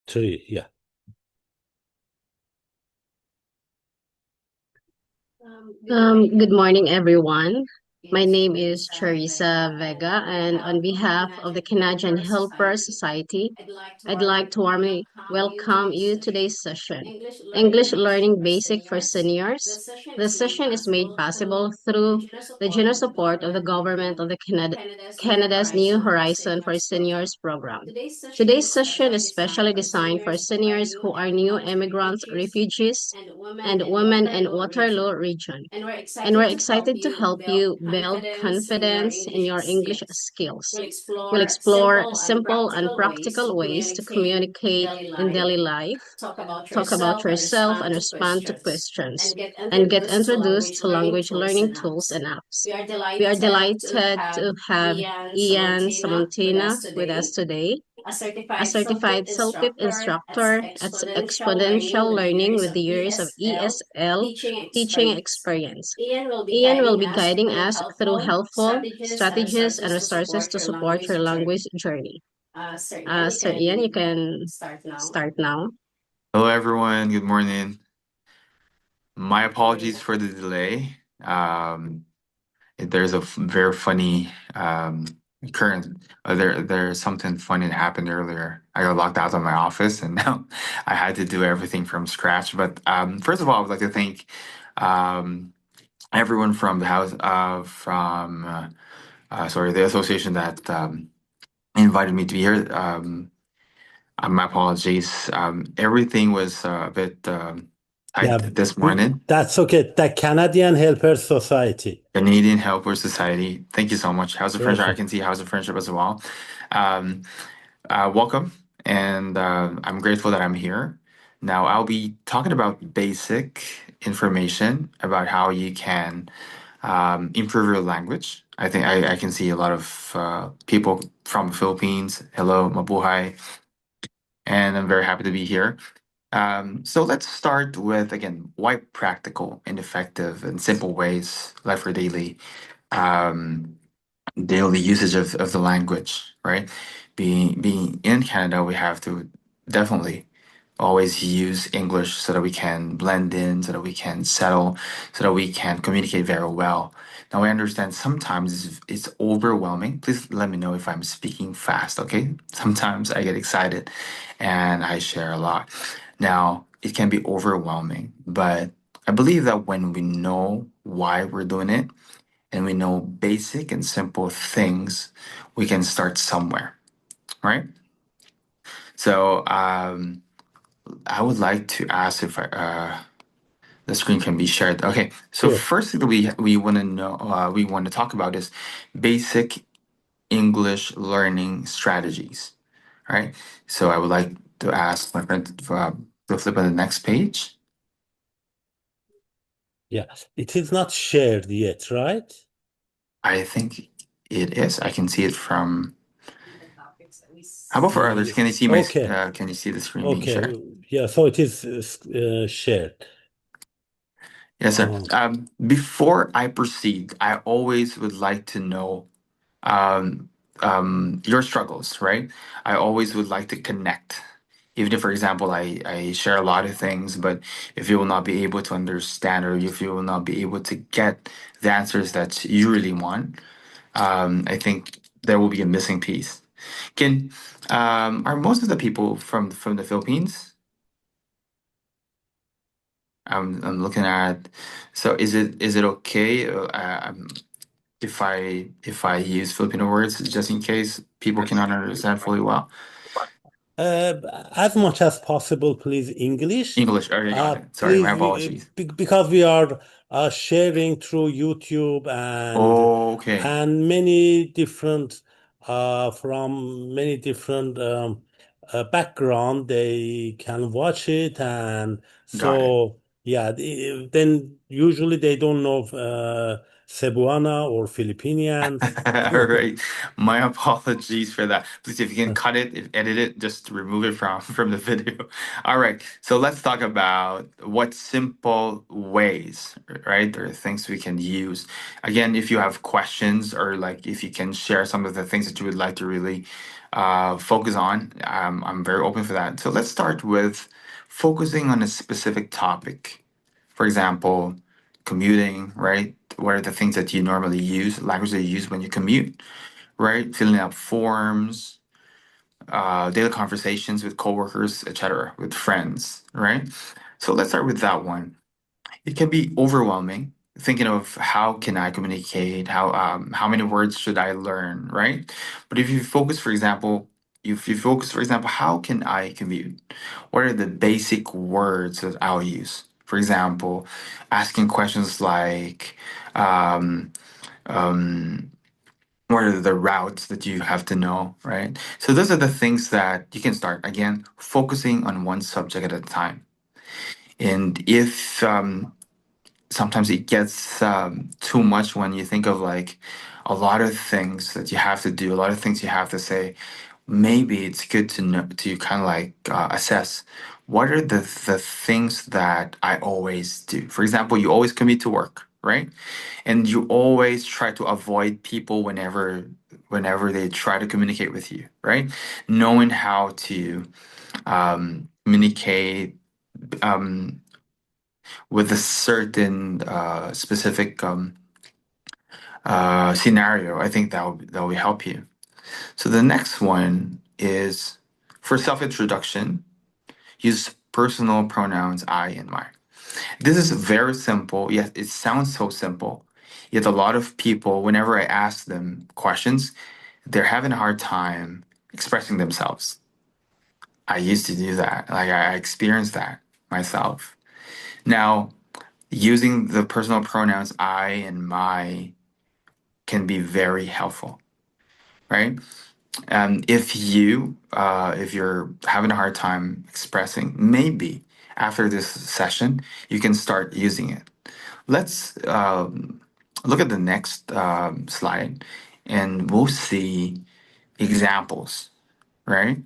Three, yeah. Good morning, everyone. My name is Charissa Vega, and on behalf of the Canadian Helper Society, I'd like to warmly welcome you to today's session, English Learning Basic for Seniors. The session is made possible through the generous support of the government of Canada's New Horizon for Seniors program. Today's session is specially designed for seniors who are new immigrants, refugees, and women in Waterloo Region. And we're excited to help you build confidence in your English skills. We'll explore simple and practical ways to communicate in daily life, talk about yourself, and respond to questions, and get introduced to language learning tools and apps. We are delighted to have Ian Samontina with us today, a certified CELT instructor at Exponential Learning with years of ESL teaching experience. Ian will be guiding us through helpful strategies and resources to support your language journey. Sir Ian, you can start now. Hello, everyone. Good morning. My apologies for the delay. There's a very funny current. There's something funny that happened earlier. I got locked out of my office, and now I had to do everything from scratch. But first of all, I would like to thank um, everyone from the house, sorry, the association that invited me to be here. My apologies. Everything was a bit Yeah, tight this morning. that's okay. The Canadian Helper Society. Canadian Helper Society. Thank you so much. How's the friendship? I Perfect. can see how's the friendship as well. Um, Welcome, and I'm grateful that I'm here. Now, I'll be talking about basic information about how you can improve your language. I think I can see a lot of people from the Philippines. Hello, mabuhay, and I'm very happy to be here. So let's start with again, why practical and effective and simple ways, like for um, daily usage of the language, right? Being in Canada, we have to definitely always use English so that we can blend in, so that we can settle, so that we can communicate very well. Now, I understand sometimes it's overwhelming. Please let me know if I'm speaking fast, okay? Sometimes I get excited and I share a lot. Now, it can be overwhelming, but I believe that when we know why we're doing it and we know basic and simple things, we can start somewhere, right? So, I would like to ask if the screen can be shared. Okay, so Sure. first thing that we want to know, we want to talk about is basic English learning strategies. All right. So I would like to ask my friend to flip on the next page. Yeah. It is not shared yet, right? I think it is. I can see it from. How about for others? Yeah. Can you see my? Okay. Can you see the screen being Okay. shared? Yeah. So it is shared. Yes, sir. Um, Before I proceed, I always would like to know um, your struggles, right? I always would like to connect. Even if, for example, I share a lot of things, but if you will not be able to understand or if you will not be able to get the answers that you really want, I think there will be a missing piece. Can Are most of the people from the Philippines? I'm looking at. So is it okay? If I use Filipino words just in case people cannot understand fully well. as much as possible, please, English. English. Okay, got it. Sorry, my Please, apologies. because we are sharing through YouTube Okay, and many different from many different background, they can watch it, and got it. so yeah. Then usually they don't know Cebuana or Filipinians. All right. My apologies for that. Please, if you can cut it, if edit it, just remove it from the video. All right. So let's talk about what simple ways, right? Or things we can use. Again, if you have questions or like if you can share some of the things that you would like to really focus on. I'm very open for that. So let's start with focusing on a specific topic. For example, commuting, right? What are the things that you normally use, language that you use when you commute, right? Filling out forms, daily conversations with coworkers, etc., with friends, right? So let's start with that one. It can be overwhelming thinking of how can I communicate, how many words should I learn, right? But if you focus, for example, if you focus, for example, how can I commute? What are the basic words that I'll use? For example, asking questions like, um, um, what are the routes that you have to know, right? So those are the things that you can start again, focusing on one subject at a time. And if sometimes it gets too much when you think of like a lot of things that you have to do, a lot of things you have to say. Maybe it's good to know to kind of like assess what are the things that I always do. For example, you always commute to work, right? And you always try to avoid people whenever they try to communicate with you, right? Knowing how to communicate um, with a certain specific scenario, I think that will help you. So the next one is for self-introduction, use personal pronouns I and my. This is very simple, yet it sounds so simple. Yet a lot of people, whenever I ask them questions, they're having a hard time expressing themselves. I used to do that. Like I experienced that myself. Now, using the personal pronouns I and my can be very helpful, right? If you're having a hard time expressing, maybe after this session you can start using it. Let's look at the next slide, and we'll see examples. Right?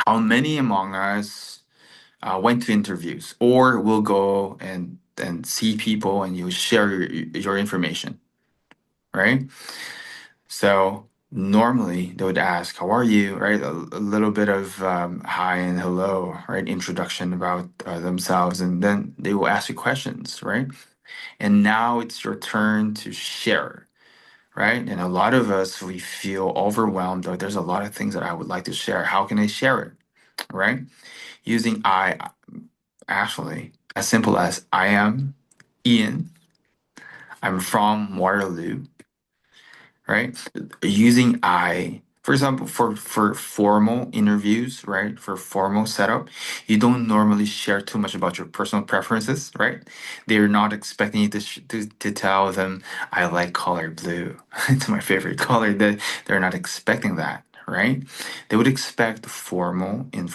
How many among us went to interviews, or will go and see people, and you share your information, right? So normally they would ask, "How are you?" Right? A little bit of hi and hello, right? Introduction about themselves, and then they will ask you questions, right? And now it's your turn to share, right? And a lot of us we feel overwhelmed. Or there's a lot of things that I would like to share. How can I share it, right? Using I, actually, as simple as I am Ian. I'm from Waterloo, right? Using I, for example, for formal interviews, right? For formal setup, you don't normally share too much about your personal preferences, right? They're not expecting you to tell them I like color blue. It's my favorite color. They're not expecting that, right? They would expect formal and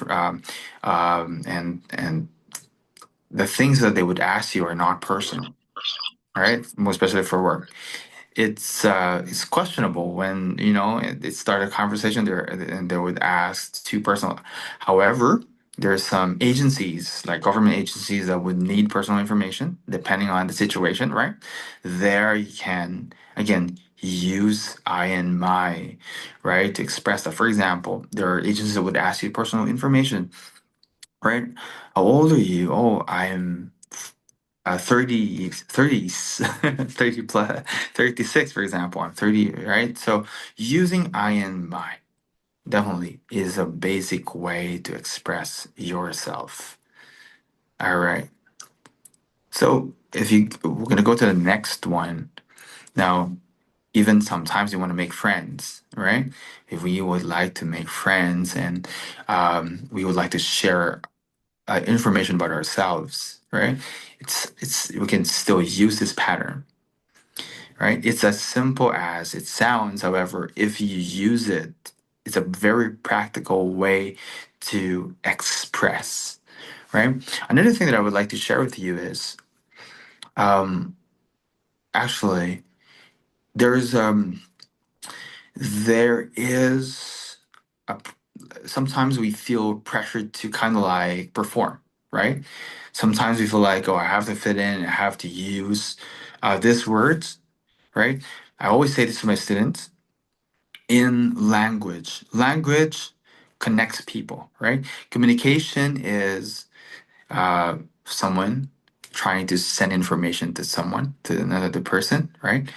the things that they would ask you are not personal, right? More especially for work. It's questionable when it started a conversation there and they would ask too personal. However, there's some agencies like government agencies that would need personal information depending on the situation, right? There you can again use I and my, right, to express that. For example, there are agencies that would ask you personal information, right? How old are you? Oh, I am 30 plus 36, for example. I'm 30, right? So using I and my definitely is a basic way to express yourself. All right. So we're gonna go to the next one. Now, even sometimes you want to make friends, right? If we would like to make friends and we would like to share information about ourselves, right? It's we can still use this pattern, right? It's as simple as it sounds. However, if you use it, it's a very practical way to express, right? Another thing that I would like to share with you is um, actually there's there is a sometimes we feel pressured to kind of like perform, right? Sometimes we feel like, oh, I have to fit in, I have to use this words, right? I always say this to my students. in language. Language connects people, right? Communication is someone trying to send information to someone, to another person, right?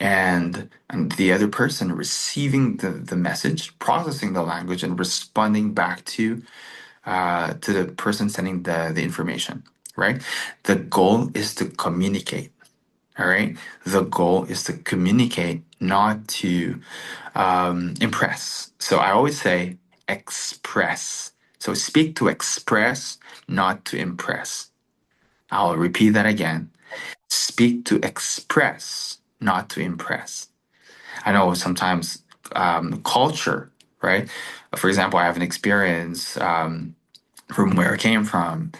And the other person receiving the message, processing the language, and responding back to the person sending the information, right? The goal is to communicate. All right. The goal is to communicate, not to impress. So I always say express. So speak to express, not to impress. I'll repeat that again. Speak to express, not to impress. I know sometimes culture, right? For example, I have an experience from where I came from.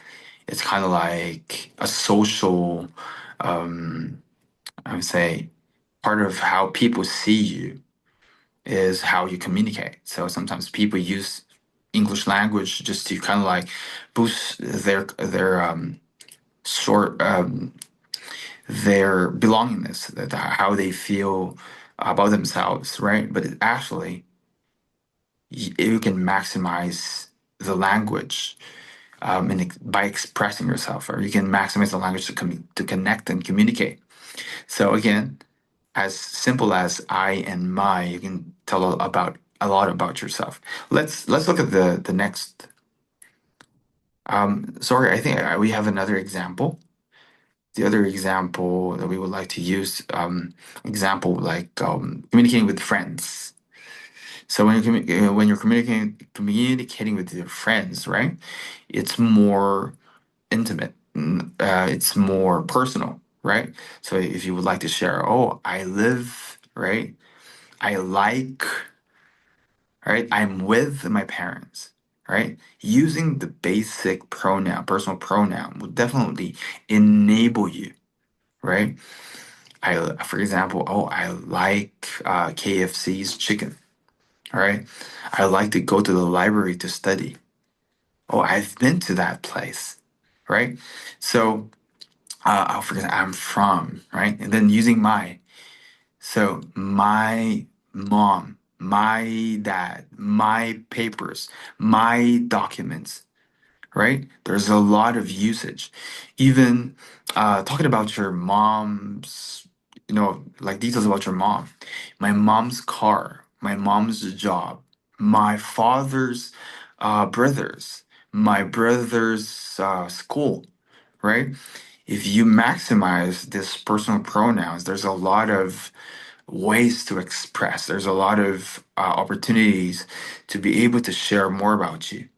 It's kind of like a social, I would say, part of how people see you is how you communicate. So sometimes people use English language just to kind of like boost sort their belongingness, how they feel about themselves, right? But it actually, you can maximize the language by expressing yourself, or you can maximize the language to connect and communicate. So again, as simple as I and my, you can tell about a lot about yourself. Let's look at the next. Sorry, I think we have another example. The other example that we would like to use, example like communicating with friends. So when you're communicating with your friends, right? It's more intimate. It's more personal, right? So if you would like to share, oh, I live, right? I like, right? I'm with my parents, right? Using the basic pronoun, personal pronoun, will definitely enable you, right? For example, oh, I like KFC's chicken, all right? I like to go to the library to study. Oh, I've been to that place, right? So, I'll forget I'm from, right? And then using my. So my mom, my dad, my papers, my documents, right? There's a lot of usage. Even talking about your mom's, like details about your mom, my mom's car, my mom's job, my father's brothers, my brother's school, right? If you maximize this personal pronouns, there's a lot of ways to express. There's a lot of opportunities to be able to share more about you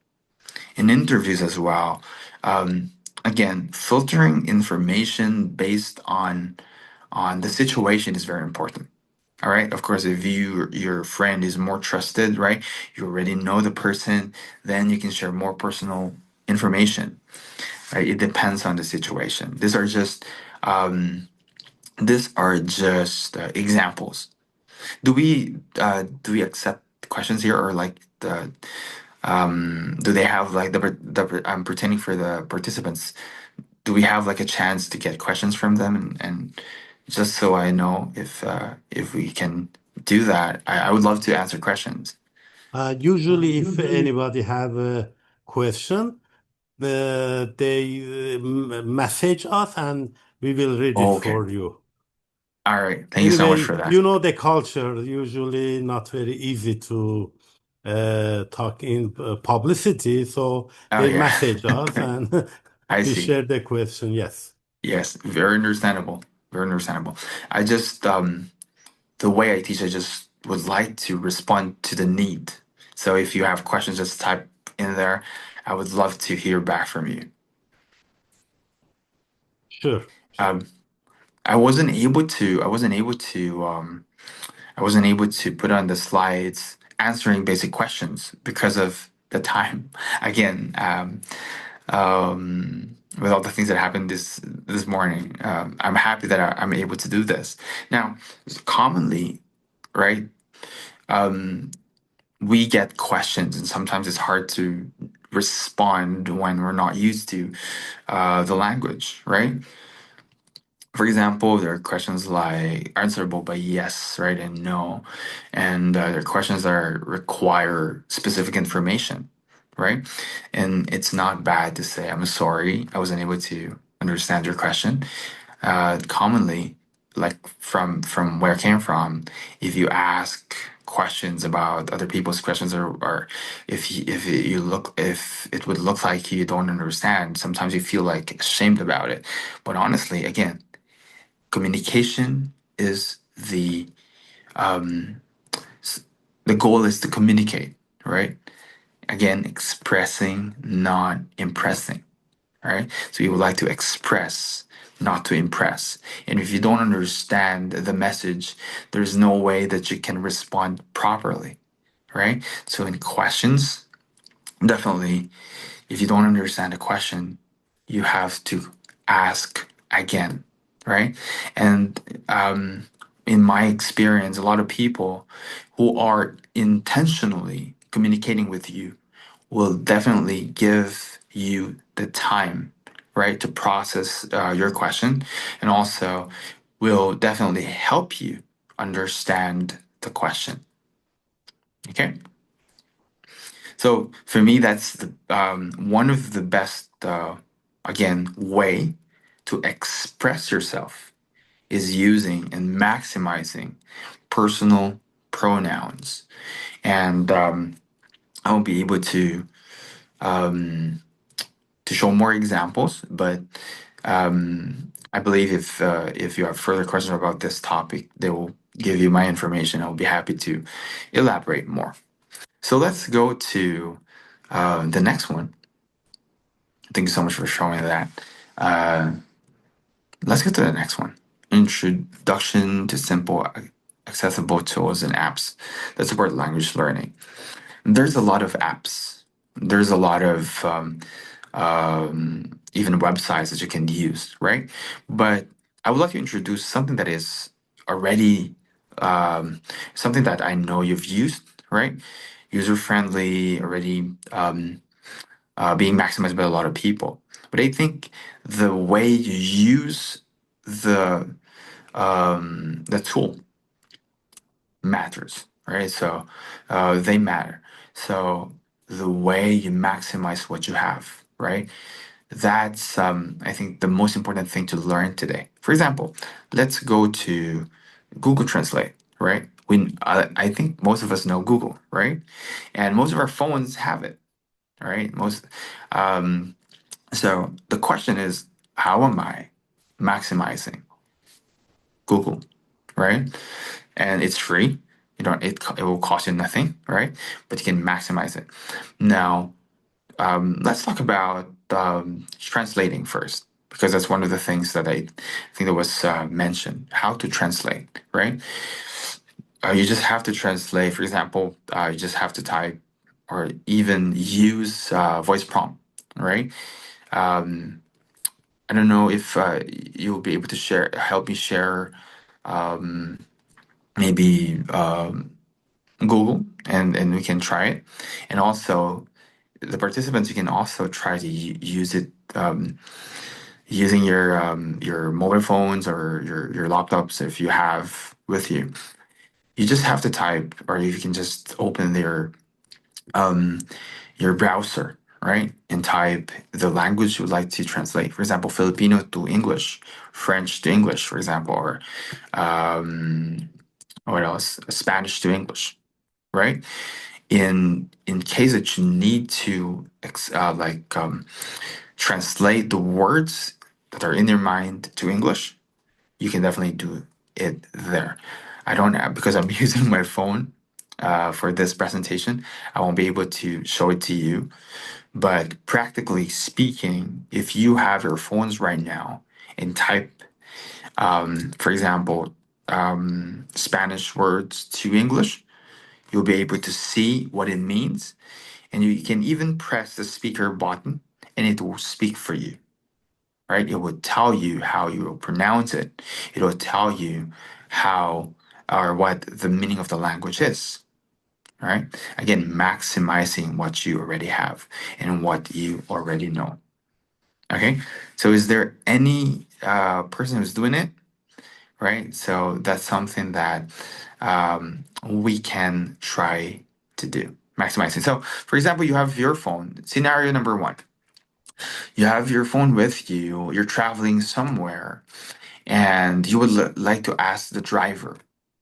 in interviews as well. Um, Again, filtering information based on the situation is very important. All right. Of course, if your friend is more trusted, right? You already know the person, then you can share more personal information. Right? It depends on the situation. These are just examples. Do we accept questions here, or like do they have like I'm pretending for the participants? Do we have like a chance to get questions from them, and just so I know if we can do that, I would love to answer questions. Usually, if anybody have a question, they message us and we will read it Okay. for you. All right. Thank you so much Anyway, for that. you know the culture, usually not very easy to talk in publicity, so Oh they yeah. message us and I we see. share the question. Yes, Yes, very understandable. Very understandable. I just the way I teach, I just would like to respond to the need. So if you have questions, just type in there. I would love to hear back from you. sure. Um, I wasn't able to put on the slides answering basic questions because of the time. Again, with all the things that happened this morning, I'm happy that I'm able to do this. Now, commonly, right? We get questions, and sometimes it's hard to respond when we're not used to the language, right? For example, there are questions like answerable by yes, right, and no, and there are questions that require specific information, right? And it's not bad to say, "I'm sorry, I wasn't able to understand your question." Commonly, like from where I came from, if you ask questions about other people's questions, or if it would look like you don't understand, sometimes you feel like ashamed about it. But honestly, again, communication is the goal is to communicate, right? Again, expressing, not impressing, right? So you would like to express, not to impress. And if you don't understand the message, there's no way that you can respond properly, right? So in questions, definitely, if you don't understand a question, you have to ask again, right? And in my experience, a lot of people who are intentionally communicating with you will definitely give you the time, right, to process your question, and also will definitely help you understand the question. Okay. So for me, that's one of the best, again, way to express yourself is using and maximizing personal pronouns. And I won't be able to show more examples, but I believe if you have further questions about this topic, they will give you my information. I'll be happy to elaborate more. So let's go to the next one. Thank you so much for showing that. Uh, let's get to the next one. Introduction to simple, accessible tools and apps that support language learning. There's a lot of apps. There's a lot of even websites that you can use, right? But I would like to introduce something that is already something that I know you've used, right? User friendly, already being maximized by a lot of people. But I think the way you use the tool matters, right? So they matter. So the way you maximize what you have, right? That's I think the most important thing to learn today. For example, let's go to Google Translate, right? I think most of us know Google, right? And most of our phones have it, right? Um, so the question is, how am I maximizing Google, right? And it's free. You don't it will cost you nothing, right? But you can maximize it. Now, let's talk about translating first, because that's one of the things that I think that was mentioned. How to translate, right? You just have to translate. For example, you just have to type or even use voice prompt, right? Um, I don't know if you'll be able to help me share maybe Google, and we can try it. And also, the participants, you can also try to use it using your mobile phones or your laptops if you have with you. You just have to type, or you can just open your browser, right? And type the language you would like to translate. For example, Filipino to English, French to English, for example, or what else? Spanish to English, right? In case that you need to translate the words that are in your mind to English, you can definitely do it there. I don't have, because I'm using my phone for this presentation, I won't be able to show it to you. But practically speaking, if you have your phones right now and type, for example, Spanish words to English, you'll be able to see what it means. And you can even press the speaker button and it will speak for you, right? It will tell you how you will pronounce it. It will tell you how or what the meaning of the language is, right? Again, maximizing what you already have and what you already know. Okay. So is there any person who's doing it, right? So that's something that we can try to do, maximizing. So, for example, you have your phone. Scenario number one, you have your phone with you, you're traveling somewhere, and you would like to ask the driver,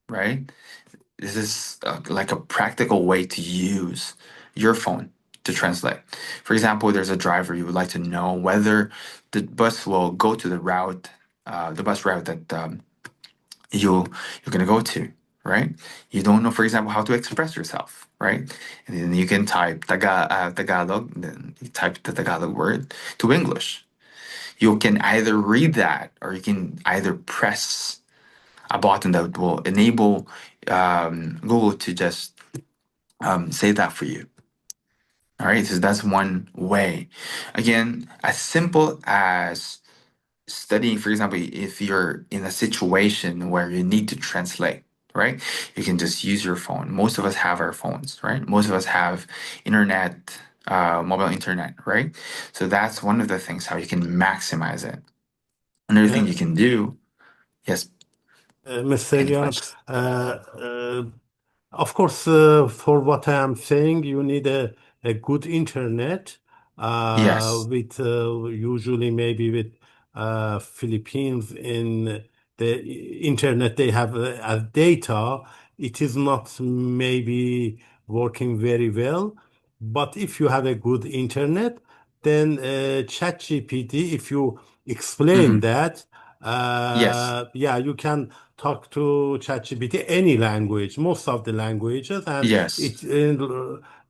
right? This is like a practical way to use your phone to translate. For example, there's a driver, you would like to know whether the bus will go to the bus route that you're gonna go to, right? You don't know, for example, how to express yourself, right? And then you can type Tagalog, then you type the Tagalog word to English. You can either read that or you can either press a button that will enable Google to just say that for you. All right, so that's one way. Again, as simple as studying, for example, if you're in a situation where you need to translate, right? You can just use your phone. Most of us have our phones, right? Most of us have internet, mobile internet, right? So that's one of the things how you can maximize it. Another thing Uh, you can do, yes, Mr. any Young, questions? of course, for what I am saying, you need a good internet Yes, with usually maybe with Philippines in the internet they have as data. It is not maybe working very well, but if you have a good internet, then ChatGPT, if you explain hmm, that, yes, yeah, you can talk to ChatGPT any language, most of the languages, and yes,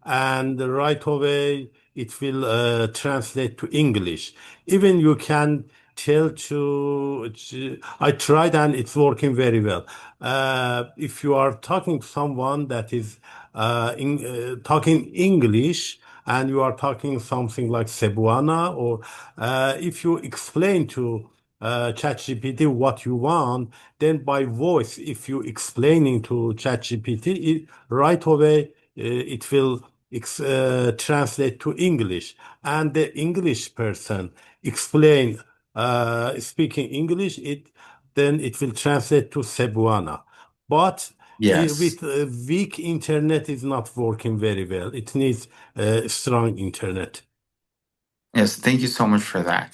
and right away it will translate to English. Even you can tell to I tried and it's working very well. If you are talking to someone that is talking English and you are talking something like Cebuana, or if you explain to ChatGPT what you want, then by voice, if you explaining to ChatGPT, right away it will translate to English, and the English person explain speaking English, then it will translate to Cebuana. But yes. with weak internet is not working very well. It needs strong internet. Yes, thank you so much for that.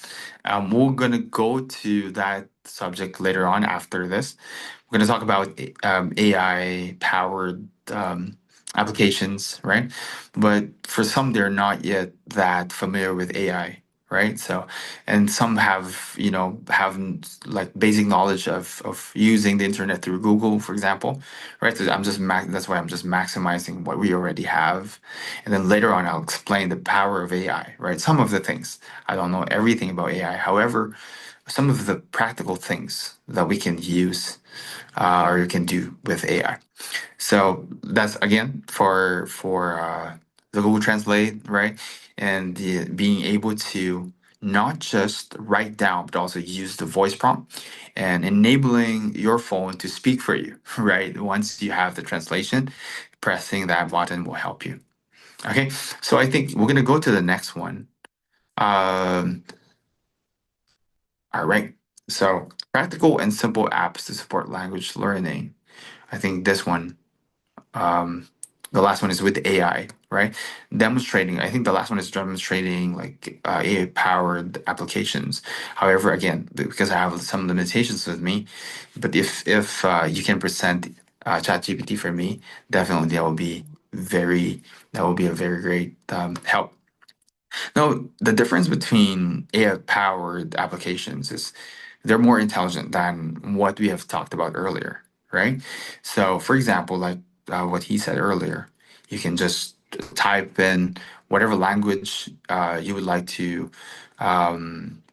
We're gonna go to that subject later on after this. We're going to talk about AI powered applications, right? But for some, they're not yet that familiar with AI, right? So, and some have, have like basic knowledge of using the internet through Google, for example, right? So that's why I'm just maximizing what we already have, and then later on, I'll explain the power of AI, right? Some of the things I don't know everything about AI, however, some of the practical things that we can use or you can do with AI. So that's again for the Google Translate, right? And being able to not just write down, but also use the voice prompt and enabling your phone to speak for you, right? Once you have the translation, pressing that button will help you. Okay, so I think we're gonna go to the next one. Um, all right. So practical and simple apps to support language learning. I think this one um, the last one is with AI, right? Demonstrating. I think the last one is demonstrating like AI powered applications. However, again, because I have some limitations with me, but if you can present ChatGPT for me, definitely that will be a very great help. No, the difference between AI-powered applications is they're more intelligent than what we have talked about earlier, right? So, for example, like what he said earlier, you can just type in whatever language you would like to, um,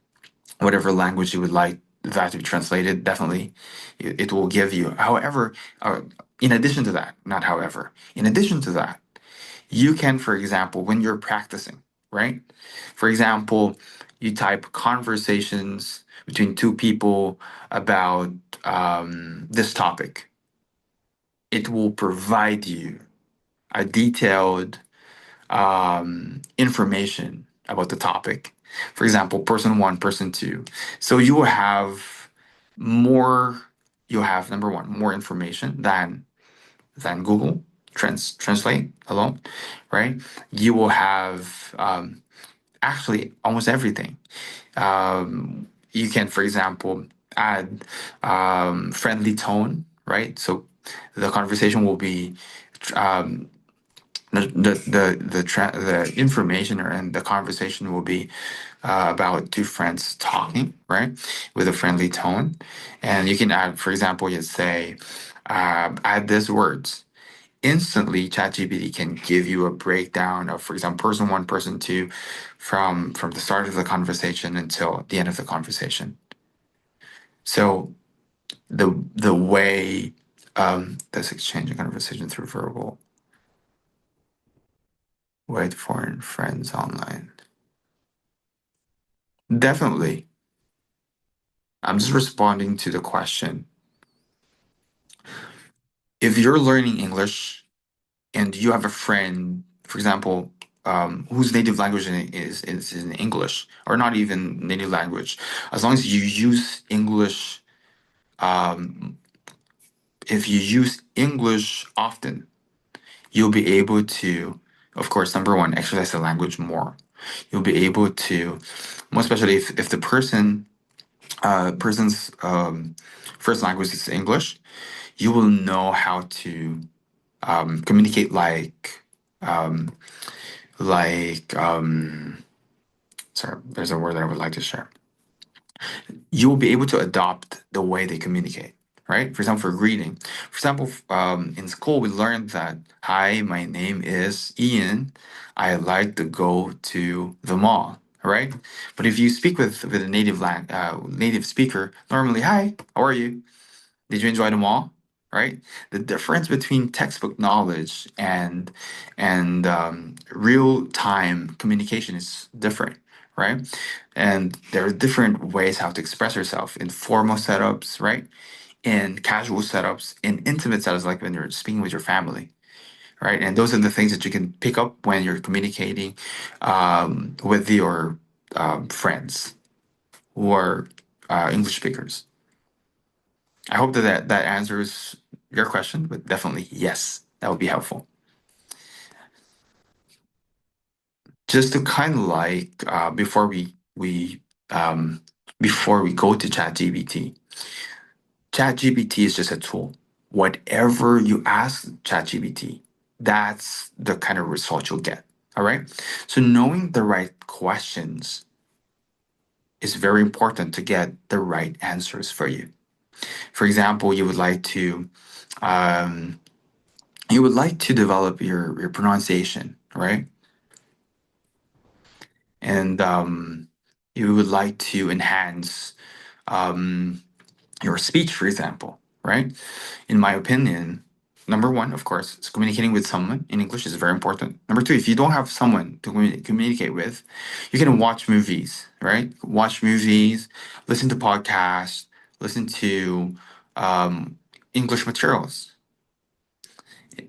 whatever language you would like that to be translated. Definitely, it will give you. However, in addition to that, not however, in addition to that. You can, for example, when you're practicing, right? For example, you type conversations between two people about this topic. It will provide you a detailed information about the topic. For example, person one, person two. So you will have more, you'll have number one, more information than Google Translate alone, right? You will have actually almost everything. You can, for example, add friendly tone, right? So the conversation will be um, the information and the conversation will be about two friends talking, right, with a friendly tone, and you can add, for example, you say, add these words. Instantly, ChatGPT can give you a breakdown of, for example, person one, person two, from the start of the conversation until the end of the conversation. So the way this exchanging conversation through verbal with foreign friends online. Definitely. I'm just responding to the question. If you're learning English and you have a friend, for example, whose native language is in English, or not even native language, as long as you use English, um, if you use English often, you'll be able to, of course, number one, exercise the language more. You'll be able to, more especially if the person's first language is English, you will know how to communicate um, like sorry, there's a word that I would like to share. You will be able to adopt the way they communicate, right? For example, for greeting. For example, in school, we learned that, hi, my name is Ian. I like to go to the mall, right? But if you speak with a native speaker, normally, hi, how are you? Did you enjoy them all? Right? The difference between textbook knowledge and real time communication is different, right? And there are different ways how to express yourself in formal setups, right? In casual setups, in intimate setups, like when you're speaking with your family, right? And those are the things that you can pick up when you're communicating with your friends who are English speakers. I hope that answers your question, but definitely yes, that would be helpful. Just to kind of like before we go to ChatGPT, ChatGPT is just a tool. Whatever you ask ChatGPT, that's the kind of result you'll get. All right. So knowing the right questions is very important to get the right answers for you. For example, um, you would like to develop your pronunciation, right? And you would like to enhance um, your speech, for example, right? In my opinion, number one, of course, is communicating with someone in English is very important. Number two, if you don't have someone to communicate with, you can watch movies, right? Watch movies, listen to podcasts, listen to um, English materials.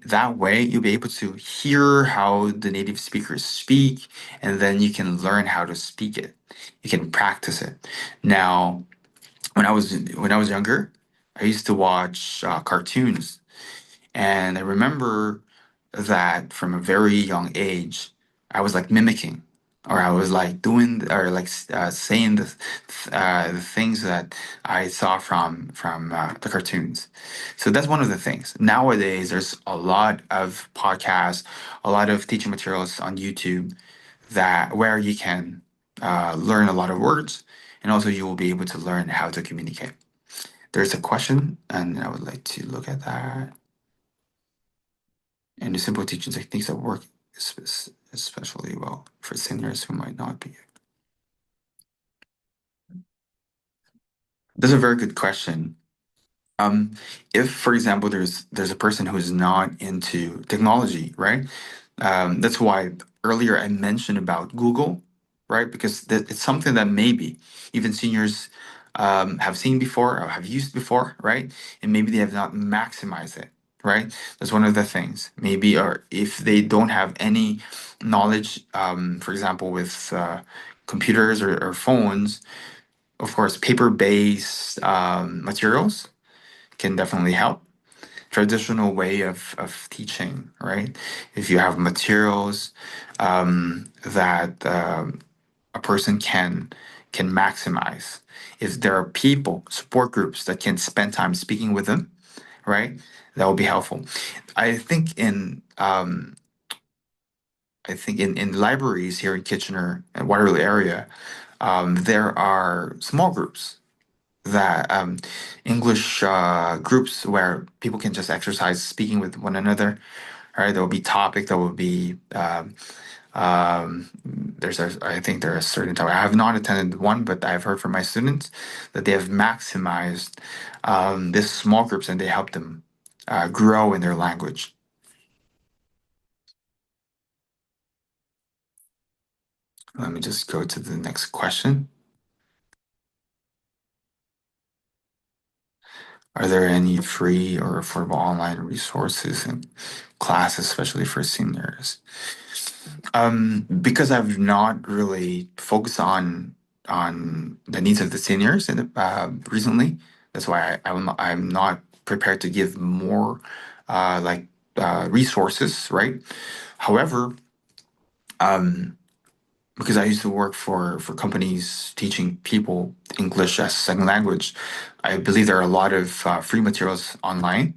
That way, you'll be able to hear how the native speakers speak, and then you can learn how to speak it. You can practice it. Now, when I was younger, I used to watch cartoons, and I remember that from a very young age, I was like mimicking, or I was like doing, or like saying the things that I saw from the cartoons. So that's one of the things. Nowadays, there's a lot of podcasts, a lot of teaching materials on YouTube that where you can learn a lot of words, and also you will be able to learn how to communicate. There's a question, and I would like to look at that. And the simple teaching techniques that work especially well for seniors who might not be. That's a very good question. Um, if, for example, there's a person who is not into technology, right? That's why earlier I mentioned about Google, right? Because it's something that maybe even seniors have seen before or have used before, right? And maybe they have not maximized it, right? That's one of the things. Maybe, or if they don't have any knowledge, for example, with computers or phones, of course, paper-based materials can definitely help. Traditional way of teaching, right? If you have materials that a person can maximize, if there are people, support groups that can spend time speaking with them, right? That will be helpful. I think in in libraries here in Kitchener and Waterloo area, there are small groups that English groups where people can just exercise speaking with one another. Right, there will be topic. There will be there's a I think there are certain topic. I have not attended one, but I've heard from my students that they have maximized this small groups and they help them grow in their language. Let me just go to the next question. Are there any free or affordable online resources and classes, especially for seniors? Because I've not really focused on the needs of the seniors in recently. That's why I'm not prepared to give more resources, right? However, because I used to work for companies teaching people English as a second language, I believe there are a lot of free materials online.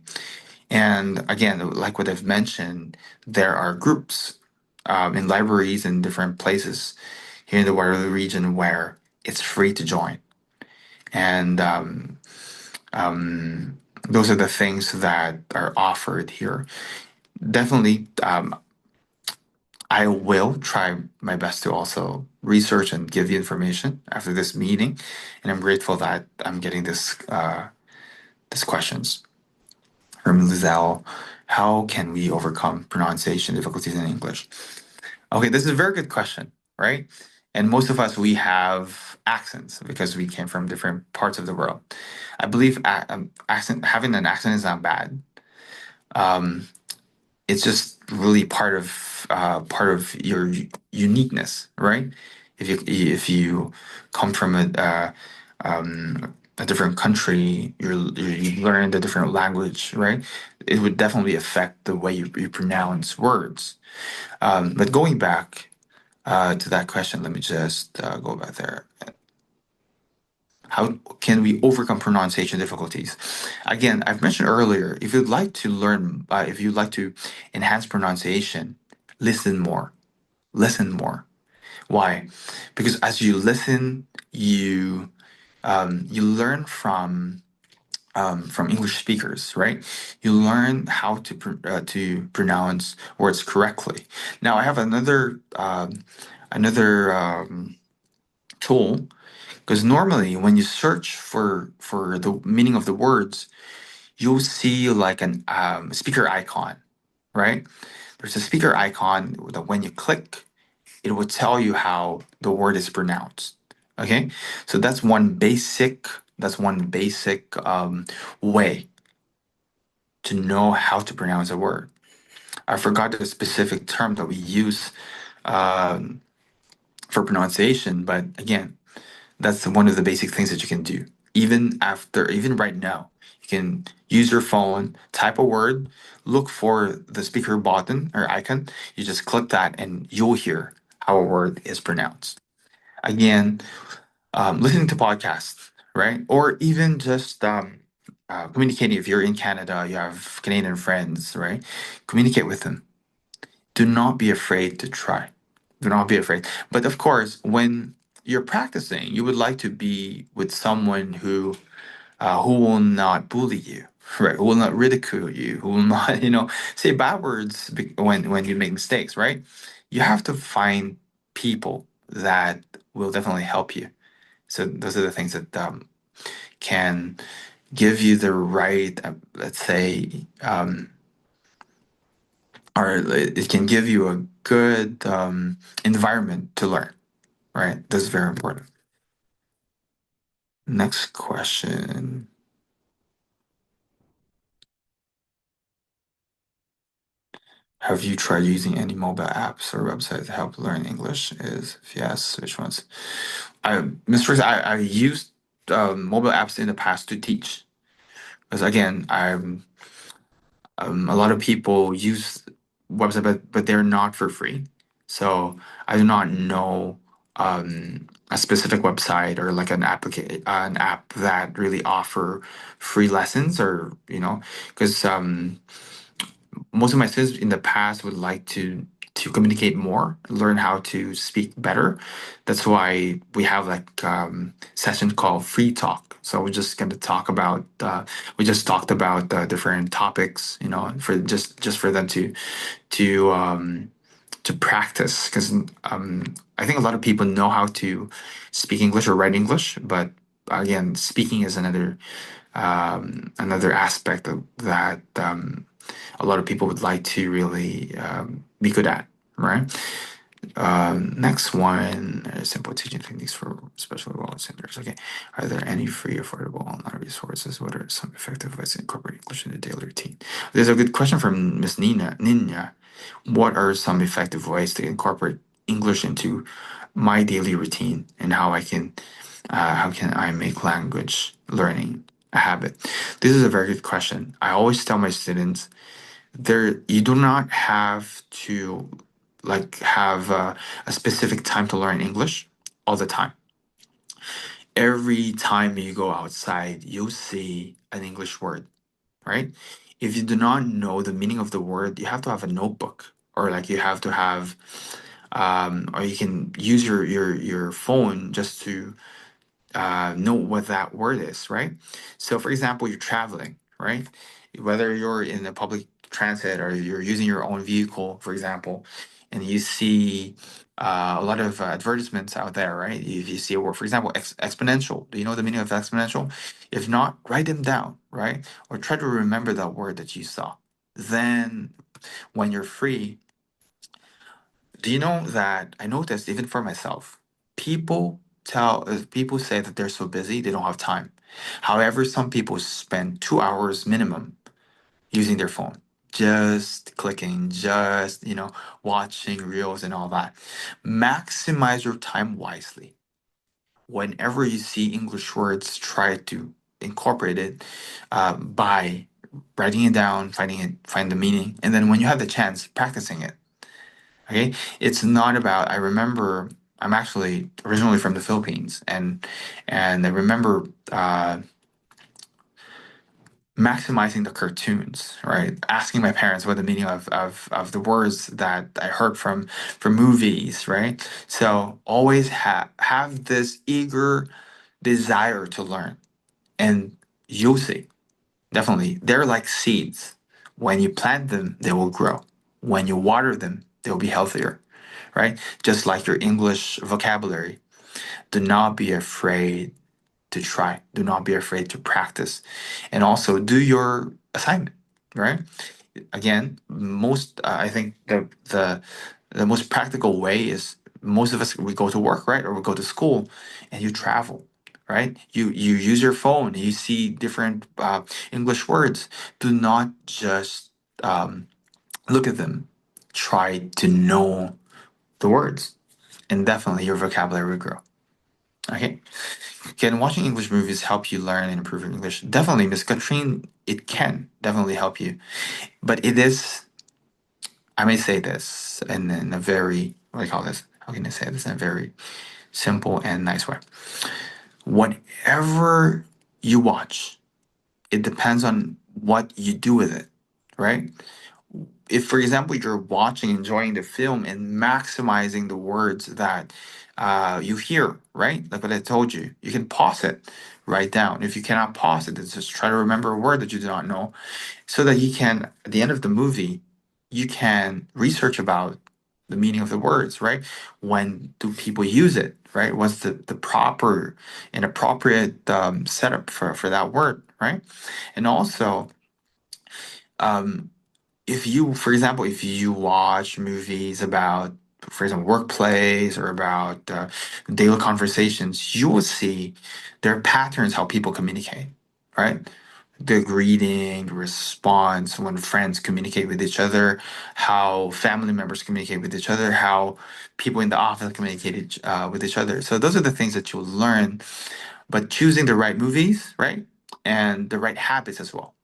And again, like what I've mentioned, there are groups in libraries and different places here in the Waterloo region where it's free to join. And those are the things that are offered here. Definitely, I will try my best to also research and give you information after this meeting. And I'm grateful that I'm getting this questions from Lizelle. How can we overcome pronunciation difficulties in English? Okay, this is a very good question, right? And most of us, we have accents because we came from different parts of the world. I believe having an accent is not bad. Um, it's just really part of your uniqueness, right? If you come from a different country, you learn a different language, right? It would definitely affect the way you pronounce words. But going back to that question, let me just go back there. How can we overcome pronunciation difficulties? Again, I've mentioned earlier, if you'd like to learn, if you'd like to enhance pronunciation, listen more. Listen more. Why? Because as you listen, you learn from English speakers, right? You learn how to pronounce words correctly. Now, I have another tool because normally when you search for the meaning of the words, you'll see like an speaker icon, right? There's a speaker icon that when you click, it will tell you how the word is pronounced. Okay, so that's one basic way to know how to pronounce a word. I forgot the specific term that we use um, for pronunciation, but again, that's one of the basic things that you can do. Even right now, you can use your phone, type a word, look for the speaker button or icon. You just click that, and you'll hear how a word is pronounced. Again, listening to podcasts, right? Or even just communicating. If you're in Canada, you have Canadian friends, right? Communicate with them. Do not be afraid to try. Do not be afraid. But of course, when you're practicing, you would like to be with someone who will not bully you, right? Who will not ridicule you, who will not, say bad words when you make mistakes, right? You have to find people that will definitely help you. So those are the things that can give you the right, let's say, or it can give you a good environment to learn, right? That's very important. Next question. Have you tried using any mobile apps or websites to help learn English? If yes, which ones? Mr. Rice, I used mobile apps in the past to teach. Because again, a lot of people use website, but they're not for free. So I do not know a specific website or like an app that really offer free lessons, or because most of my students in the past would like to communicate more, learn how to speak better. That's why we have like session called Free Talk. So we're just going to talk about we just talked about different topics, for just for them to practice, because I think a lot of people know how to speak English or write English, but again, speaking is another aspect of that. A lot of people would like to really be good at, right? Next one, simple teaching techniques for especially well centers. Okay, are there any free, affordable online resources? What are some effective ways to incorporate English in the daily routine? There's a good question from Miss Nina. What are some effective ways to incorporate English into my daily routine, and how can I make language learning a habit? This is a very good question. I always tell my students, you do not have to like have a specific time to learn English all the time. Every time you go outside, you'll see an English word, right? If you do not know the meaning of the word, you have to have a notebook, or like you have to have or you can use your phone just to know what that word is, right? So, for example, you're traveling, right? Whether you're in a public transit or you're using your own vehicle, for example, and you see a lot of advertisements out there, right? If you see a word, for example, exponential, do you know the meaning of exponential? If not, write them down, right? Or try to remember that word that you saw. Then, when you're free, do you know that I noticed even for myself, people say that they're so busy they don't have time. However, some people spend 2 hours minimum using their phone, just clicking, just watching reels and all that. Maximize your time wisely. Whenever you see English words, try to incorporate it by writing it down, find the meaning, and then when you have the chance, practicing it. Okay, it's not about. I remember I'm actually originally from the Philippines, and I remember maximizing the cartoons, right? Asking my parents what the meaning of the words that I heard from movies, right? So always have this eager desire to learn, and you'll see, definitely they're like seeds. When you plant them, they will grow. When you water them, they'll be healthier, right? Just like your English vocabulary. Do not be afraid to try. Do not be afraid to practice. And also do your assignment, right? Again, I think the most practical way is, most of us, we go to work, right? Or we go to school and you travel, right? You use your phone, you see different English words. Do not just look at them. Try to know the words, and definitely your vocabulary will grow. Okay. Can watching English movies help you learn and improve your English? Definitely, Miss Katrine, it can definitely help you. But it is, I may say this in a very, what do you call this? How can I say this in a very simple and nice way? Whatever you watch, it depends on what you do with it, right? If, for example, you're watching, enjoying the film and maximizing the words that you hear, right? Like what I told you, you can pause it, write down. If you cannot pause it, then just try to remember a word that you do not know, so that you can, at the end of the movie, you can research about the meaning of the words, right? When do people use it, right? What's the proper and appropriate setup for that word, right? And also, um, if you, for example, if you watch movies about, for example, workplace or about daily conversations, you will see there are patterns how people communicate, right? the greeting, response, when friends communicate with each other, how family members communicate with each other, how people in the office communicate with each other. So those are the things that you'll learn, but choosing the right movies, right? And the right habits as well,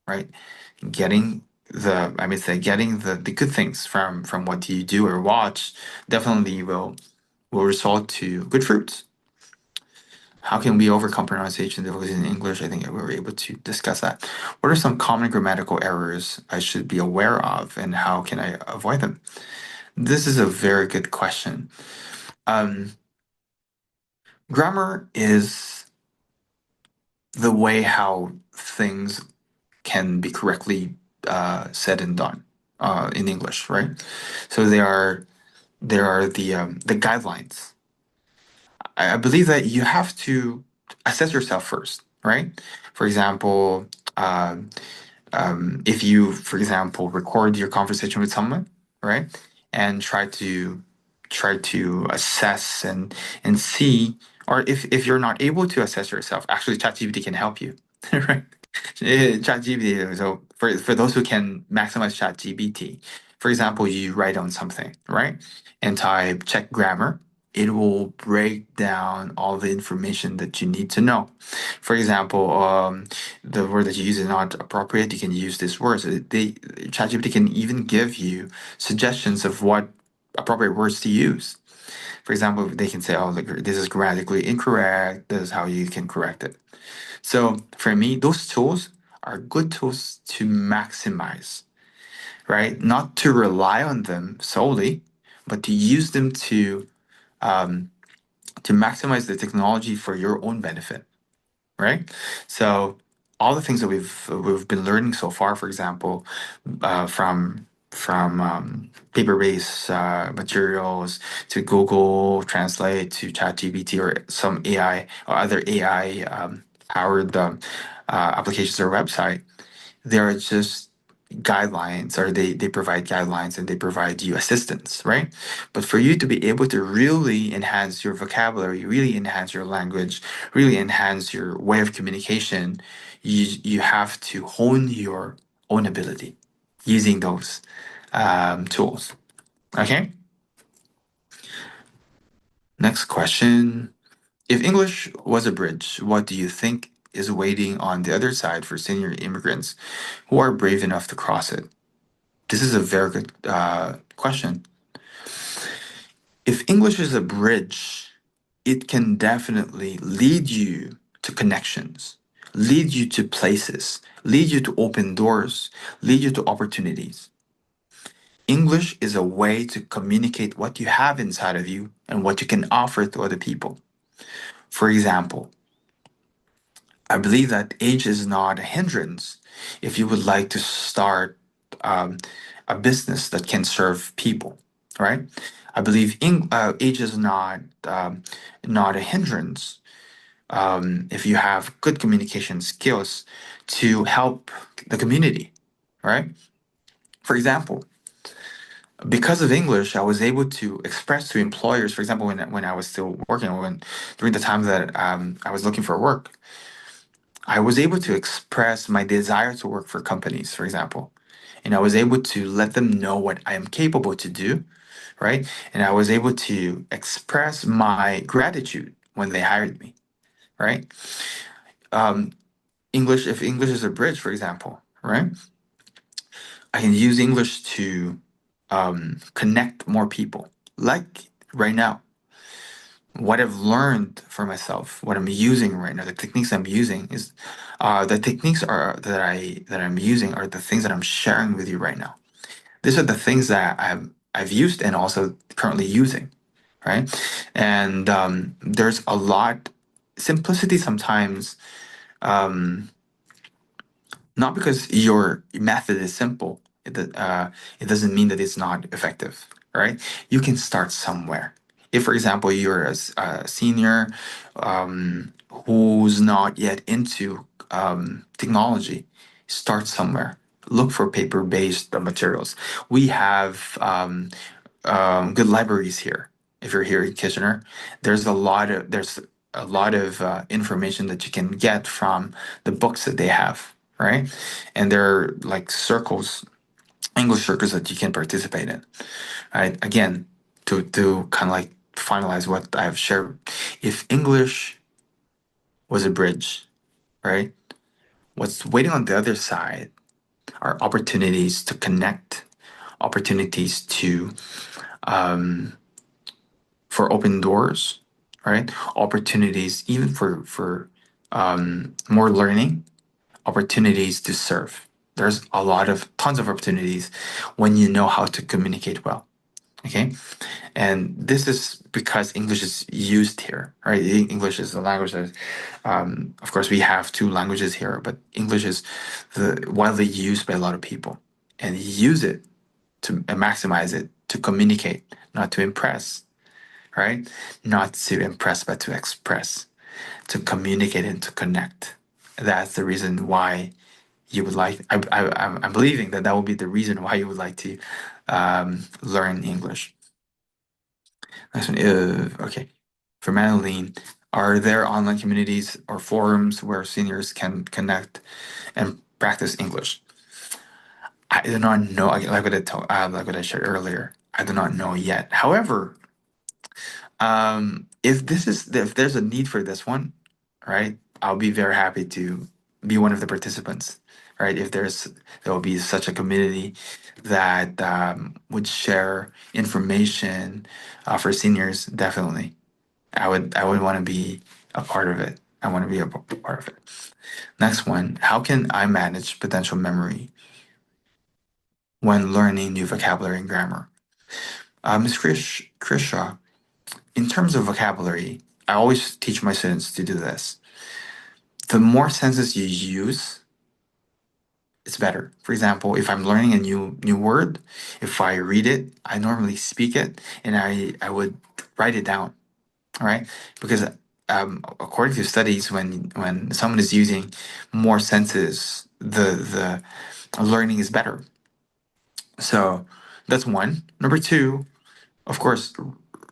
right? Getting I mean, say getting the good things from what you do or watch definitely will result to good fruits. How can we overcome pronunciation difficulties in English? I think we were able to discuss that. What are some common grammatical errors I should be aware of, and how can I avoid them? This is a very good question. Um, Grammar is the way how things can be correctly said and done in English, right? So there are the guidelines. I believe that you have to assess yourself first, right? For example, um, if you, for example, record your conversation with someone, right, and try to assess and see, or if you're not able to assess yourself, actually, ChatGPT can help you, right? ChatGPT. So for those who can maximize ChatGPT, for example, you write on something, right, and type check grammar. It will break down all the information that you need to know. For example, the word that you use is not appropriate, you can use this word. So ChatGPT can even give you suggestions of what appropriate words to use. For example, they can say, "Oh, like, this is grammatically incorrect. This is how you can correct it." So for me, those tools are good tools to maximize, right? Not to rely on them solely, but to use them um, to maximize the technology for your own benefit, right? So all the things that we've been learning so far, for example, from paper-based materials to Google Translate to ChatGPT or some AI or other AI powered applications or website, they're just guidelines, or they provide guidelines and they provide you assistance, right? But for you to be able to really enhance your vocabulary, really enhance your language, really enhance your way of communication, you have to hone your own ability using those tools. Okay. Next question. If English was a bridge, what do you think is waiting on the other side for senior immigrants who are brave enough to cross it? This is a very good question. If English is a bridge, it can definitely lead you to connections, lead you to places, lead you to open doors, lead you to opportunities. English is a way to communicate what you have inside of you and what you can offer to other people. For example, I believe that age is not a hindrance if you would like to start um, a business that can serve people, right? I believe age is not a hindrance if you have good communication skills to help the community, right? For example, because of English, I was able to express to employers, for example, when I was still working, when during the time that I was looking for work, I was able to express my desire to work for companies, for example. And I was able to let them know what I am capable to do, right? And I was able to express my gratitude when they hired me, right? Um, if English is a bridge, for example, right? I can use English to connect more people. Like right now, what I've learned for myself, what I'm using right now, the techniques I'm using is the techniques are that I'm using are the things that I'm sharing with you right now. These are the things that I've used and also currently using, right? And there's a lot simplicity sometimes, um, not because your method is simple, it doesn't mean that it's not effective, right? You can start somewhere. If, for example, you're a senior who's not yet into technology, start somewhere. Look for paper-based materials. We have good libraries here. If you're here in Kitchener, there's a lot of information that you can get from the books that they have, right? And there are like circles, English circles that you can participate in, right? Again, to kind of like finalize what I've shared, if English was a bridge, right? What's waiting on the other side are opportunities to connect, opportunities to for open doors, right? Opportunities even for more learning, opportunities to serve. There's a lot of tons of opportunities when you know how to communicate well. Okay. And this is because English is used here, right? English is the language that, of course, we have two languages here, but English is widely used by a lot of people, and use it to maximize it to communicate, not to impress, right? Not to impress, but to express, to communicate and to connect. That's the reason why you would like. I'm believing that that will be the reason why you would like to learn English. Next one, okay. For Madeline, are there online communities or forums where seniors can connect and practice English? I do not know. Like what I shared earlier, I do not know yet. However, if there's a need for this one, right, I'll be very happy to be one of the participants, right? If there will be such a community that would share information for seniors, definitely. I would want to be a part of it. I want to be a part of it. Next one, how can I manage potential memory when learning new vocabulary and grammar? Ms. Krisha, in terms of vocabulary, I always teach my students to do this. The more senses you use, it's better. For example, if I'm learning a new word, if I read it, I normally speak it, and I would write it down. All right, because according to studies, when someone is using more senses, the learning is better. So that's one. Number two, of course,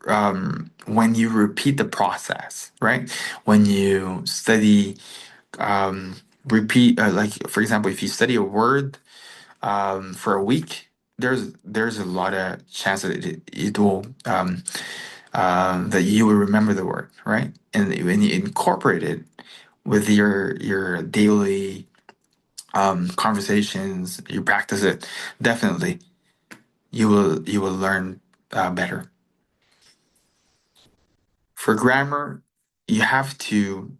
when you repeat the process, right? When you study, repeat, like for example, if you study a word for a week, there's a lot of chance that it will that you will remember the word, right? And when you incorporate it with your daily conversations, you practice it, definitely you will learn better. For grammar, you have to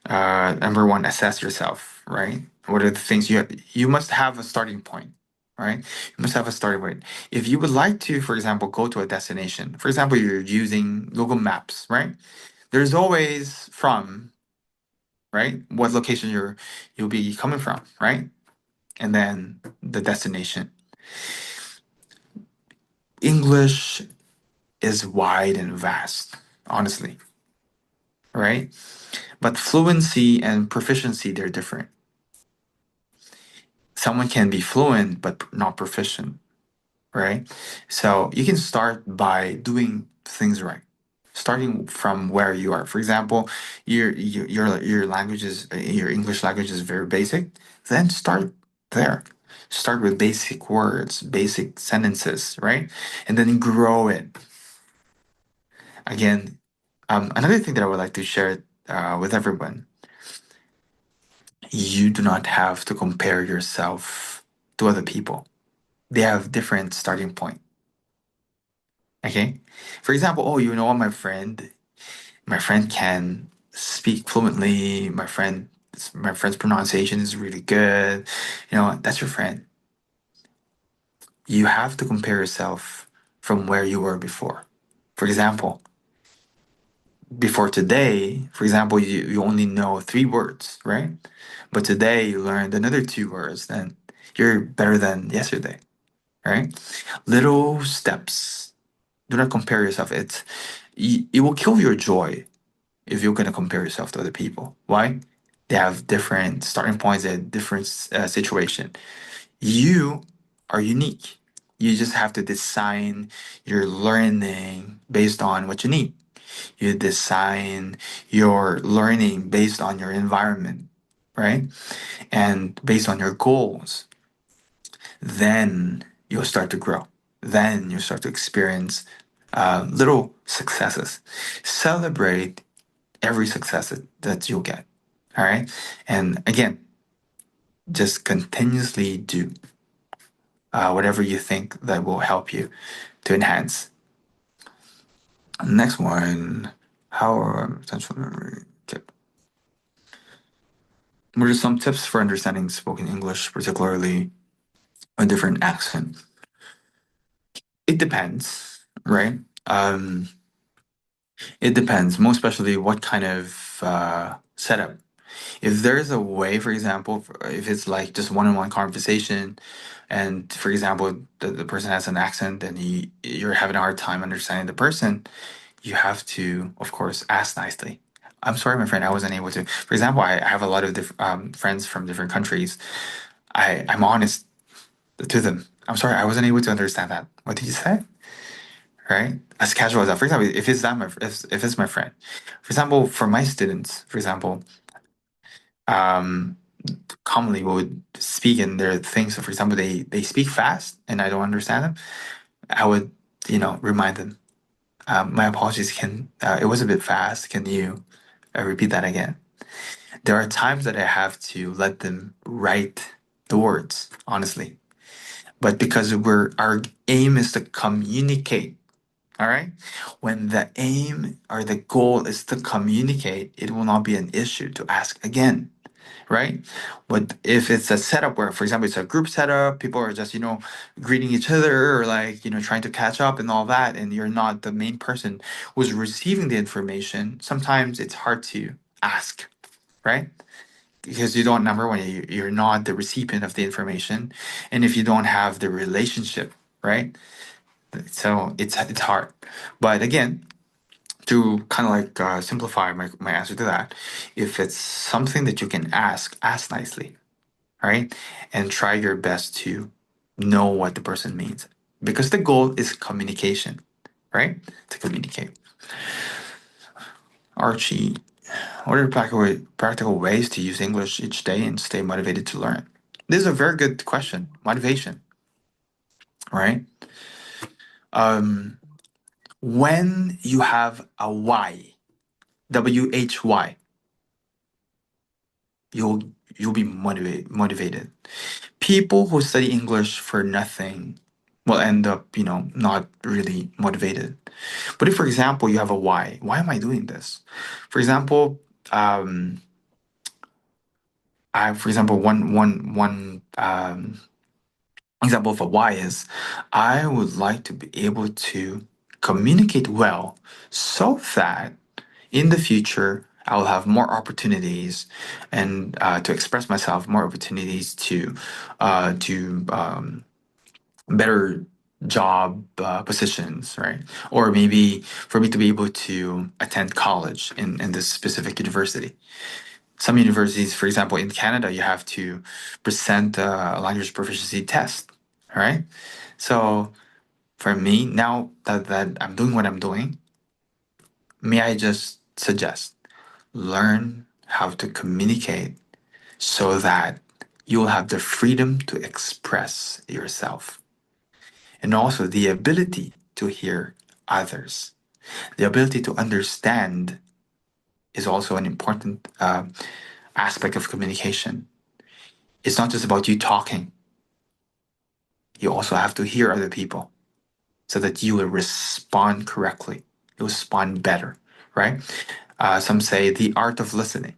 number one, assess yourself, right? What are the things you must have a starting point, right? You must have a starting point. If you would like to, for example, go to a destination, for example, you're using Google Maps, right? There's always from, right? What location you'll be coming from, right? And then the destination. English is wide and vast, honestly, right? But fluency and proficiency, they're different. Someone can be fluent but not proficient, right? So you can start by doing things right, starting from where you are. For example, your language is your English language is very basic. Then start there. Start with basic words, basic sentences, right? And then grow it. Again, another thing that I would like to share with everyone, you do not have to compare yourself to other people. They have different starting point. Okay. For example, oh, you know what, my friend can speak fluently. My friend's pronunciation is really good. That's your friend. You have to compare yourself from where you were before. For example, before today, for example, you only know three words, right? But today you learned another two words, then you're better than yesterday, right? Little steps. Do not compare yourself. It will kill your joy if you're gonna compare yourself to other people. Why? They have different starting points and different situation. You are unique. You just have to design your learning based on what you need. You design your learning based on your environment. right? And based on your goals, then you'll start to grow. Then you'll start to experience little successes. Celebrate every success that you'll get. All right. And again, just continuously do whatever you think that will help you to enhance. Next one, how potential memory. Okay. What are some tips for understanding spoken English, particularly a different accent? It depends, right? It depends, most especially what kind of setup. If there's a way, for example, if it's like just one-on-one conversation, and for example, the person has an accent and you're having a hard time understanding the person, you have to, of course, ask nicely. I'm sorry, my friend, I wasn't able to. For example, I have a lot of friends from different countries. I'm honest to them. I'm sorry, I wasn't able to understand that. What did you say? Right? As casual as that. For example, if it's my friend. For example, for my students, for example, um, commonly we would speak in their things. So for example, they speak fast and I don't understand them. I would, remind them. My apologies. It was a bit fast. Can you repeat that again? There are times that I have to let them write the words, honestly. But because our aim is to communicate, all right? When the aim or the goal is to communicate, it will not be an issue to ask again, right? But if it's a setup where, for example, it's a group setup, people are just, greeting each other or like, trying to catch up and all that, and you're not the main person who's receiving the information, sometimes it's hard to ask, right? Because you don't, number one, you're not the recipient of the information. And if you don't have the relationship, right? So it's hard. But again, to kind of like simplify my answer to that, if it's something that you can ask nicely, right? And try your best to know what the person means. Because the goal is communication, right? To communicate. Archie, what are practical ways to use English each day and stay motivated to learn? This is a very good question. Motivation, right? Um, when you have a why, WHY, you'll you'll be motivated. People who study English for nothing will end up, not really motivated. But if, for example, you have a why am I doing this? For example, for example, one example of a why is I would like to be able to communicate well so that in the future I will have more opportunities and to express myself, more opportunities to better job positions, right? Or maybe for me to be able to attend college in this specific university. Some universities, for example, in Canada, you have to present a language proficiency test, all right? So for me, now that I'm doing what I'm doing, may I just suggest learn how to communicate so that you'll have the freedom to express yourself and also the ability to hear others. The ability to understand is also an important aspect of communication. It's not just about you talking. You also have to hear other people so that you will respond correctly. You'll respond better, right? Some say the art of listening,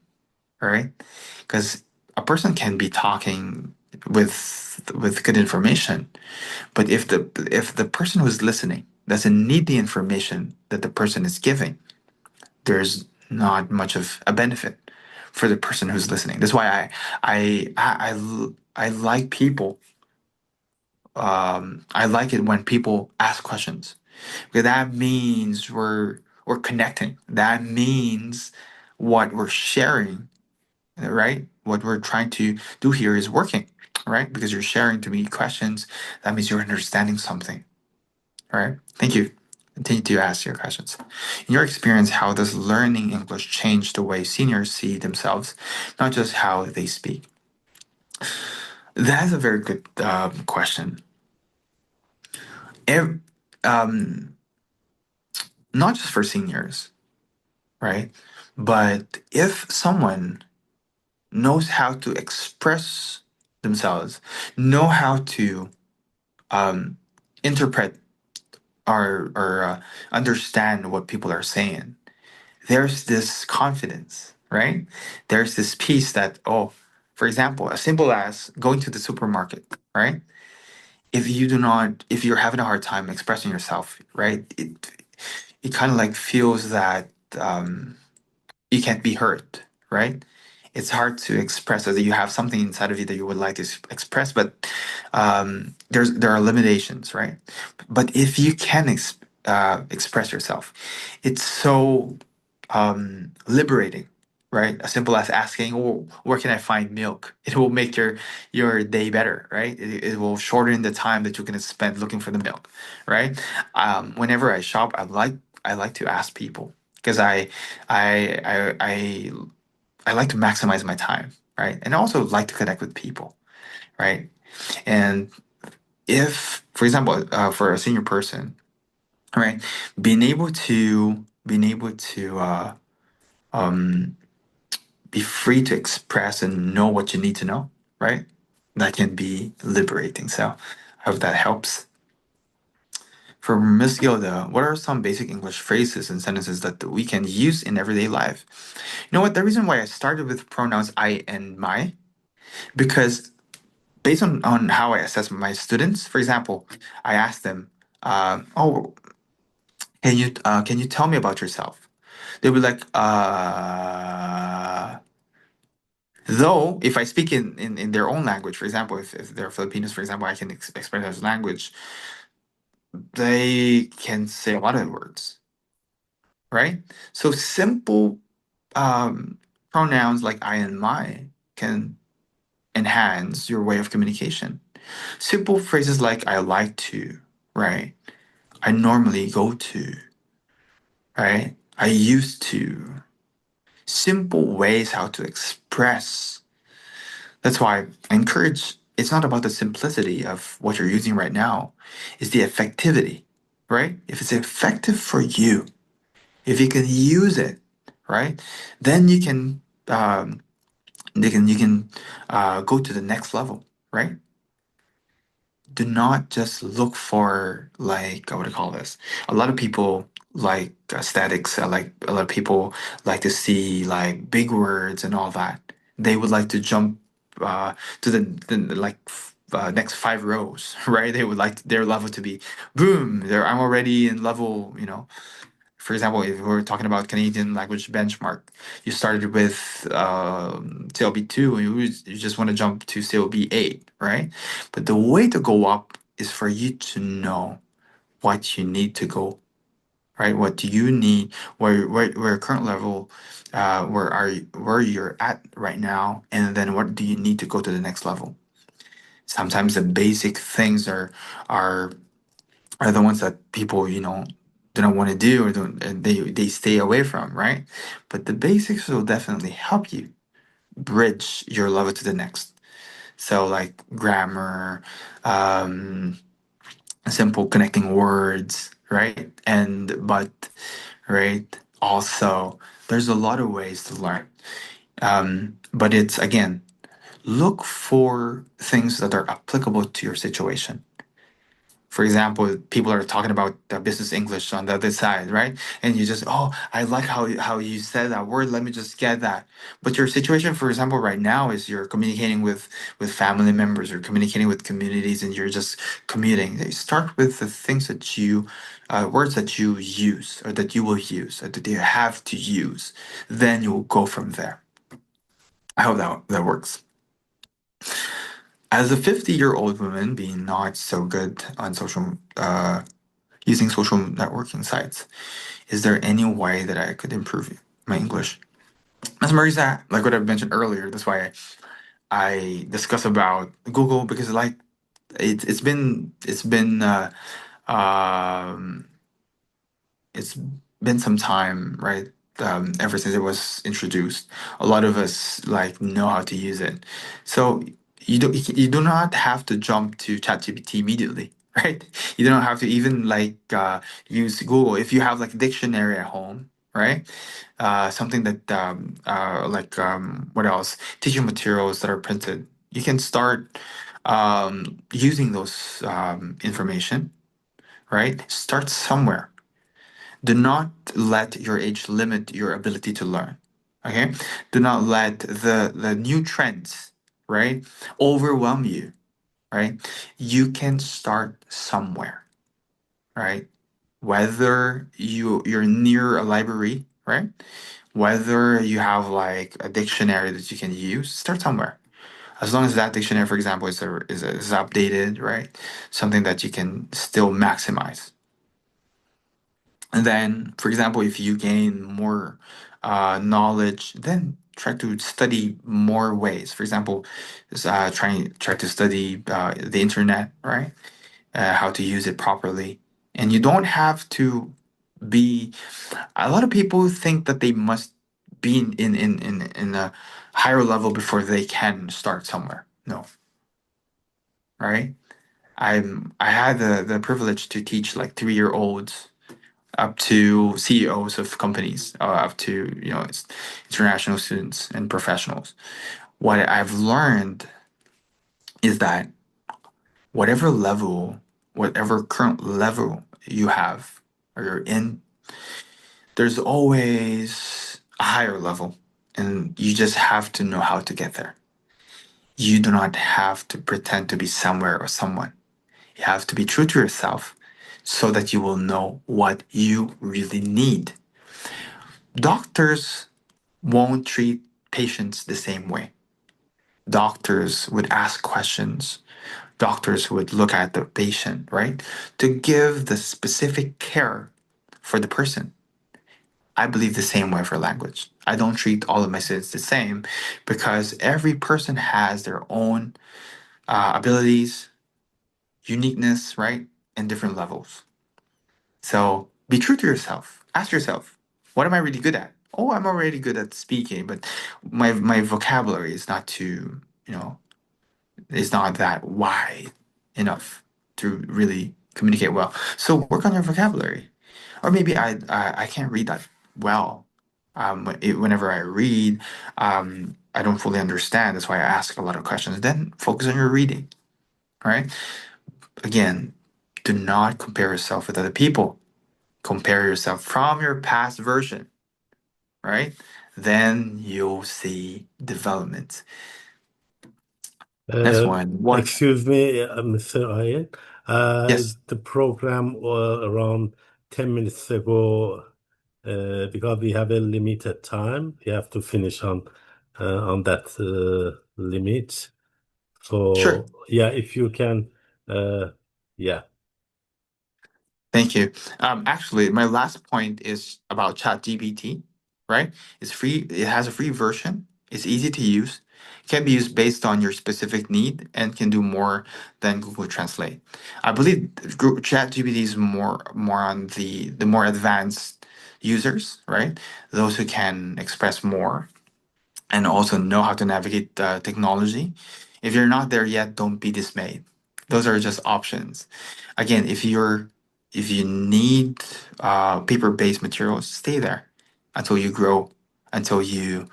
right? Because a person can be talking with good information, but if the person who's listening doesn't need the information that the person is giving, there's not much of a benefit for the person who's listening. That's why I like people. I like it when people ask questions because that means we're connecting. That means what we're sharing, right? What we're trying to do here is working, right? Because you're sharing to me questions. That means you're understanding something, right? Thank you. continue to ask your questions. In your experience, how does learning English change the way seniors see themselves, not just how they speak? That's a very good question. Ev- um, Not just for seniors, right? But if someone knows how to express themselves, know how to um, interpret or understand what people are saying, there's this confidence, right? There's this peace that, oh, for example, as simple as going to the supermarket, right? If you're having a hard time expressing yourself, right? It kind of like feels that you can't be heard, right? It's hard to express that you have something inside of you that you would like to express, but there are limitations, right? But if you can express yourself, it's so liberating, right? As simple as asking, "Oh, where can I find milk?" It will make your day better, right? It will shorten the time that you're going to spend looking for the milk, right? Whenever I shop, I like to ask people because I I I I like to maximize my time, right? And I also like to connect with people, right? And if, for example, for a senior person, right, being able to um, be free to express and know what you need to know, right? That can be liberating. So I hope that helps. For Miss Gilda, what are some basic English phrases and sentences that we can use in everyday life? You know what? The reason why I started with pronouns I and my, because based on how I assess my students, for example, I ask them, "Oh, can you tell me about yourself?" They'll be like, Though, if I speak in their own language, for example, if they're Filipinos, for example, I can express their language, they can say a lot of words, right? So simple um, pronouns like I and my can enhance your way of communication. Simple phrases like I like to, right? I normally go to, right? I used to. Simple ways how to express. That's why I encourage it's not about the simplicity of what you're using right now, it's the effectivity, right? If it's effective for you, if you can use it, right, then you can go to the next level, right? Do not just look for like what do you call this? A lot of people like aesthetics. Like a lot of people like to see like big words and all that. They would like to jump to the like next 5 rows, right? They would like their level to be boom. There, I'm already in level. For example, if we're talking about Canadian language benchmark, you started with CLB2 and you just want to jump to CLB8, right? But the way to go up is for you to know what you need to go, right? What do you need, where current level, where you're at right now, and then what do you need to go to the next level? Sometimes the basic things are are the ones that people, do not want to do or don't, and they stay away from, right? But the basics will definitely help you bridge your level to the next. So like grammar, um, simple connecting words, right? And but, right? Also, there's a lot of ways to learn. But it's again, look for things that are applicable to your situation. For example, people are talking about business English on the other side, right? And you just, oh, I like how you said that word. Let me just get that. But your situation, for example, right now is you're communicating with family members or communicating with communities, and you're just commuting. They start with the things that words that you use or that you will use or that you have to use. Then you will go from there. I hope that works. As a 50-year-old woman, being not so good on using social networking sites. Is there any way that I could improve my English? As Marisa, like what I mentioned earlier, that's why I discuss about Google because like it's been um, it's been some time, right? Ever since it was introduced, a lot of us like know how to use it. So you do not have to jump to ChatGPT immediately, right? You don't have to even like use Google if you have like a dictionary at home, right? Something that what else? Teaching materials that are printed. You can start using those information, right? Start somewhere. Do not let your age limit your ability to learn. Okay? Do not let the new trends, right, overwhelm you, right? You can start somewhere, right? Whether you're near a library, right? Whether you have like a dictionary that you can use, start somewhere. As long as that dictionary, for example, is updated, right? Something that you can still maximize. And then, for example, if you gain more knowledge, then try to study more ways. For example, try to study the internet, right? How to use it properly. And you don't have to be. A lot of people think that they must be in a higher level before they can start somewhere. No, right? I had the privilege to teach like 3-year-olds up to CEOs of companies, up to international students and professionals. What I've learned is that whatever level, whatever current level you have or you're in, there's always a higher level, and you just have to know how to get there. You do not have to pretend to be somewhere or someone. You have to be true to yourself so that you will know what you really need. Doctors won't treat patients the same way. Doctors would ask questions. Doctors would look at the patient, right? To give the specific care for the person. I believe the same way for language. I don't treat all of my students the same because every person has their own abilities, uniqueness, right? And different levels. So be true to yourself. Ask yourself, what am I really good at? Oh, I'm already good at speaking, but my vocabulary is not too, is not that wide enough to really communicate well. So work on your vocabulary. Or maybe I can't read that well. Whenever I read, I don't fully understand. That's why I ask a lot of questions. Then focus on your reading, right? Again, do not compare yourself with other people. Compare yourself from your past version, right? Then you'll see development. Next Uh, one. What? Excuse me, Mr. Ian. Yes, The program around 10 minutes ago, because we have a limited time, we have to finish on that limit. sure. So yeah, if you can, uh, yeah. Thank you. Actually, my last point is about ChatGPT, right? It's free. It has a free version. It's easy to use. It can be used based on your specific need and can do more than Google Translate. I believe ChatGPT is more on the more advanced users, right? Those who can express more and also know how to navigate technology. If you're not there yet, don't be dismayed. Those are just options. Again, if you need paper-based materials, stay there until you grow, until you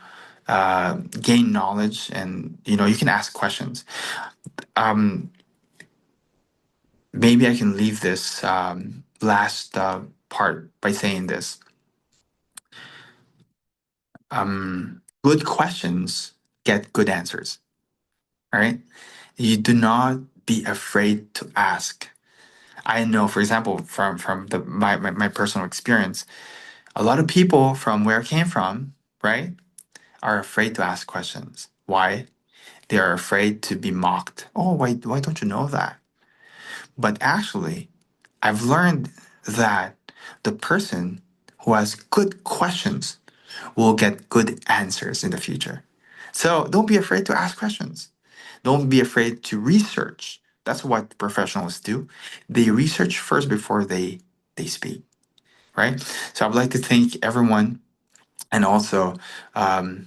gain knowledge, and you can ask questions. Um, Maybe I can leave this last part by saying this. Good questions get good answers. All right. You do not be afraid to ask. I know, for example, from my personal experience, a lot of people from where I came from, right, are afraid to ask questions. Why? They are afraid to be mocked. Oh, why don't you know that? But actually, I've learned that the person who has good questions will get good answers in the future. So don't be afraid to ask questions. Don't be afraid to research. That's what professionals do. They research first before they speak, right? So I would like to thank everyone, and also I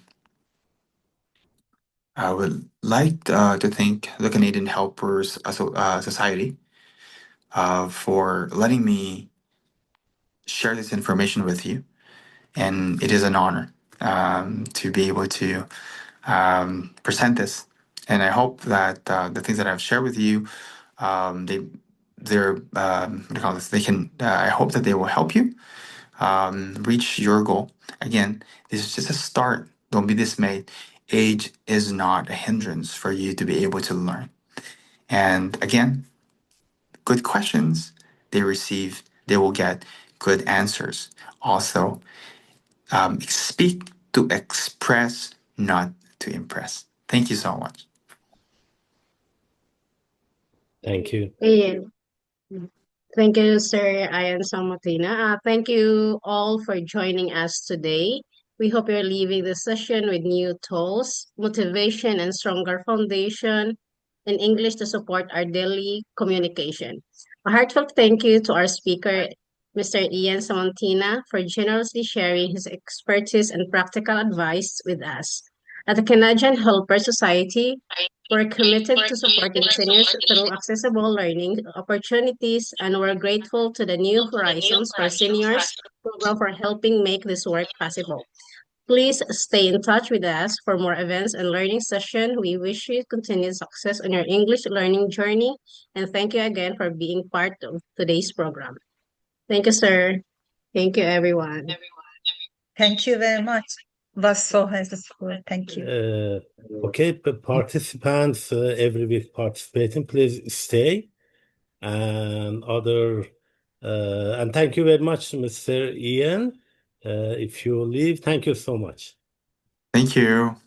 would like to thank the Canadian Helpers Society for letting me share this information with you. And it is an honor to be able to present this. And I hope that the things that I've shared with you, they're what do you call this? They can. I hope that they will help you reach your goal. Again, this is just a start. Don't be dismayed. Age is not a hindrance for you to be able to learn. And again, good questions they receive, they will get good answers. Also, speak to express, not to impress. Thank you so much. Thank you. Ian. Thank you, Sir Ian Samontina. Thank you all for joining us today. We hope you're leaving the session with new tools, motivation, and stronger foundation in English to support our daily communication. A heartfelt thank you to our speaker, Mr. Ian Samontina, for generously sharing his expertise and practical advice with us. At the Canadian Helper Society, we're committed to supporting seniors through accessible learning opportunities, and we're grateful to the New Horizons for Seniors program for helping make this work possible. Please stay in touch with us for more events and learning sessions. We wish you continued success on your English learning journey, and thank you again for being part of today's program. Thank you, sir. Thank you, everyone. Thank you very much. Was so helpful. Thank you. Okay, participants, every week participating, please stay. And and thank you very much, Mr. Ian. If you leave, thank you so much. Thank you.